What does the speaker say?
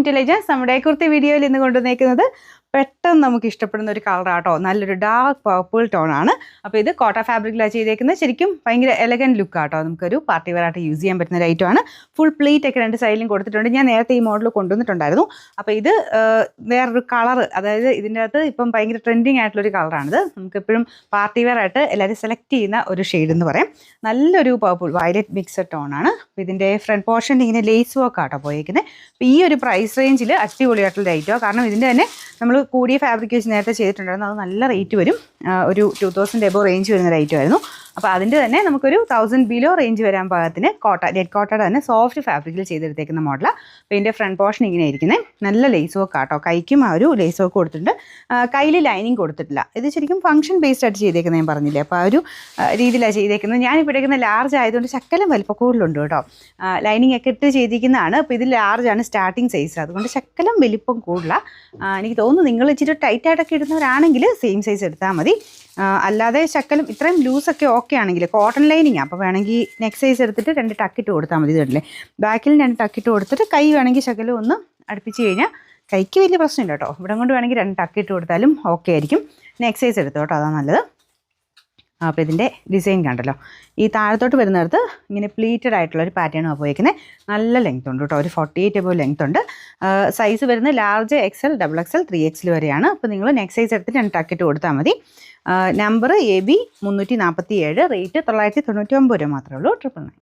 Intelligence. നമ്മുടെ കുർത്തി വീഡിയോയിൽ ഇന്ന് കൊണ്ടുവന്നേക്കുന്നത് പെട്ടെന്ന് നമുക്ക് ഇഷ്ടപ്പെടുന്ന ഒരു കളറാട്ടോ. നല്ലൊരു ഡാർക്ക് പർപ്പിൾ ടോൺ ആണ്. അപ്പോൾ ഇത് കോട്ട ഫാബ്രിക്കിലാണ് ചെയ്തേക്കുന്നത്. ശരിക്കും ഭയങ്കര എലഗൻറ്റ് ലുക്ക് ആട്ടോ. നമുക്കൊരു പാർട്ടി വെയർ ആയിട്ട് യൂസ് ചെയ്യാൻ പറ്റുന്ന ഒരു ഐറ്റം ആണ്. ഫുൾ പ്ലീറ്റ് ഒക്കെ രണ്ട് സൈഡിലും കൊടുത്തിട്ടുണ്ട്. ഞാൻ നേരത്തെ ഈ മോഡൽ കൊണ്ടുവന്നിട്ടുണ്ടായിരുന്നു. അപ്പോൾ ഇത് വേറൊരു കളർ, അതായത് ഇതിൻ്റെ അകത്ത് ഇപ്പം ഭയങ്കര ട്രെൻഡിങ് ആയിട്ടുള്ളൊരു കളറാണിത്. നമുക്കെപ്പോഴും പാർട്ടി വെയർ ആയിട്ട് എല്ലാവരും സെലക്ട് ചെയ്യുന്ന ഒരു ഷെയ്ഡ് എന്ന് പറയാം. നല്ലൊരു പർപ്പിൾ വയലറ്റ് മിക്സഡ് ടോൺ ആണ്. അപ്പോൾ ഇതിൻ്റെ ഫ്രണ്ട് പോർഷൻ ഇങ്ങനെ ലേസ് വർക്ക് ആട്ടോ പോയിരിക്കുന്നത്. അപ്പോൾ ഈ ഒരു പ്രൈസ് റേഞ്ചിൽ അടിപൊളിയായിട്ടുള്ള ഐറ്റമാണ്. കാരണം ഇതിൻ്റെ തന്നെ നമ്മൾ കൂടിയ ഫാബ്രിക് വെച്ച് നേരത്തെ ചെയ്തിട്ടുണ്ടായിരുന്നു. അത് നല്ല റേറ്റ് വരും. ഒരു 2000 എബോ റേഞ്ച് വരുന്ന ഒരു ഐറ്റം ആയിരുന്നു. അപ്പോൾ അതിൻ്റെ തന്നെ നമുക്കൊരു 1000 ബിലോ റേഞ്ച് വരാൻ പാകത്തിന് നെറ്റ് കോട്ടയുടെ തന്നെ സോഫ്റ്റ് ഫാബ്രിക്കിൽ ചെയ്തെടുത്തേക്കുന്ന മോഡലാണ്. അപ്പോൾ ഇതിൻ്റെ ഫ്രണ്ട് പോർഷൻ ഇങ്ങനെ ഇരിക്കുന്നത്. നല്ല ലേസ് വർക്ക് ആട്ടോ. കൈക്കും ആ ഒരു ലേസ് വർക്ക് കൊടുത്തിട്ടുണ്ട്. കയ്യിൽ ലൈനിങ് കൊടുത്തിട്ടില്ല. ഇത് ശരിക്കും ഫംഗ്ഷൻ ബേസ്ഡ് ആയിട്ട് ചെയ്തേക്കുന്നത് ഞാൻ പറഞ്ഞില്ലേ. അപ്പോൾ ആ ഒരു രീതിയിലാണ് ചെയ്തേക്കുന്നത്. ഞാനിപ്പോൾ എടുക്കുന്ന ലാർജ് ആയതുകൊണ്ട് ശക്കലം വലിപ്പം കൂടുതലുണ്ട് കേട്ടോ. ലൈനിങ് ഒക്കെ ഇട്ട് ചെയ്തിരിക്കുന്നതാണ്. അപ്പോൾ ഇത് ലാർജാണ് സ്റ്റാർട്ടിങ് സൈസ്. അതുകൊണ്ട് ശക്കലം വലിപ്പം കൂടുതലാണ്. എനിക്ക് തോന്നുന്നു നിങ്ങൾ ഇച്ചിരി ടൈറ്റായിട്ടൊക്കെ ഇടുന്നവരാണെങ്കിൽ സെയിം സൈസ് എടുത്താൽ മതി. അല്ലാതെ ശക്കലം ഇത്രയും ലൂസൊക്കെ ഓക്കെ ആണെങ്കിൽ കോട്ടൺ ലൈനിങ് അപ്പോൾ വേണമെങ്കിൽ നെക്സ്റ്റ് സൈസ് എടുത്തിട്ട് 2 ടക്കിട്ട് കൊടുത്താൽ മതി. ഇതല്ലേ ബാക്കിൽ 2 ടക്കിട്ട് കൊടുത്തിട്ട് കൈ വേണമെങ്കിൽ ശകലം ഒന്ന് അടുപ്പിച്ച് കഴിഞ്ഞാൽ കൈക്ക് വലിയ പ്രശ്നമില്ല കേട്ടോ. ഇവിടെ കൊണ്ട് വേണമെങ്കിൽ 2 ടക്കിട്ട് കൊടുത്താലും ഓക്കെ ആയിരിക്കും. നെക്സ്റ്റ് സൈസ് എടുത്തു കേട്ടോ, അതാണ് നല്ലത്. അപ്പോൾ ഇതിൻ്റെ ഡിസൈൻ കണ്ടല്ലോ. ഈ താഴത്തോട്ട് വരുന്നിടത്ത് ഇങ്ങനെ പ്ലീറ്റഡ് ആയിട്ടുള്ളൊരു പാറ്റേണാണ് പോയിരിക്കുന്നത്. നല്ല ലെങ്ത് ഉണ്ട് കേട്ടോ. ഒരു 48 എബോ ലെങ്ത് ഉണ്ട്. സൈസ് വരുന്നത് ലാർജ് XL, XXL, 3XL വരെയാണ്. അപ്പോൾ നിങ്ങൾ നെക്സ്റ്റ് സൈസ് എടുത്ത് 2 ടക്കിട്ട് കൊടുത്താൽ മതി. നമ്പർ AB 347, റേറ്റ് 999 രൂപ മാത്രമേ ഉള്ളൂ. 999.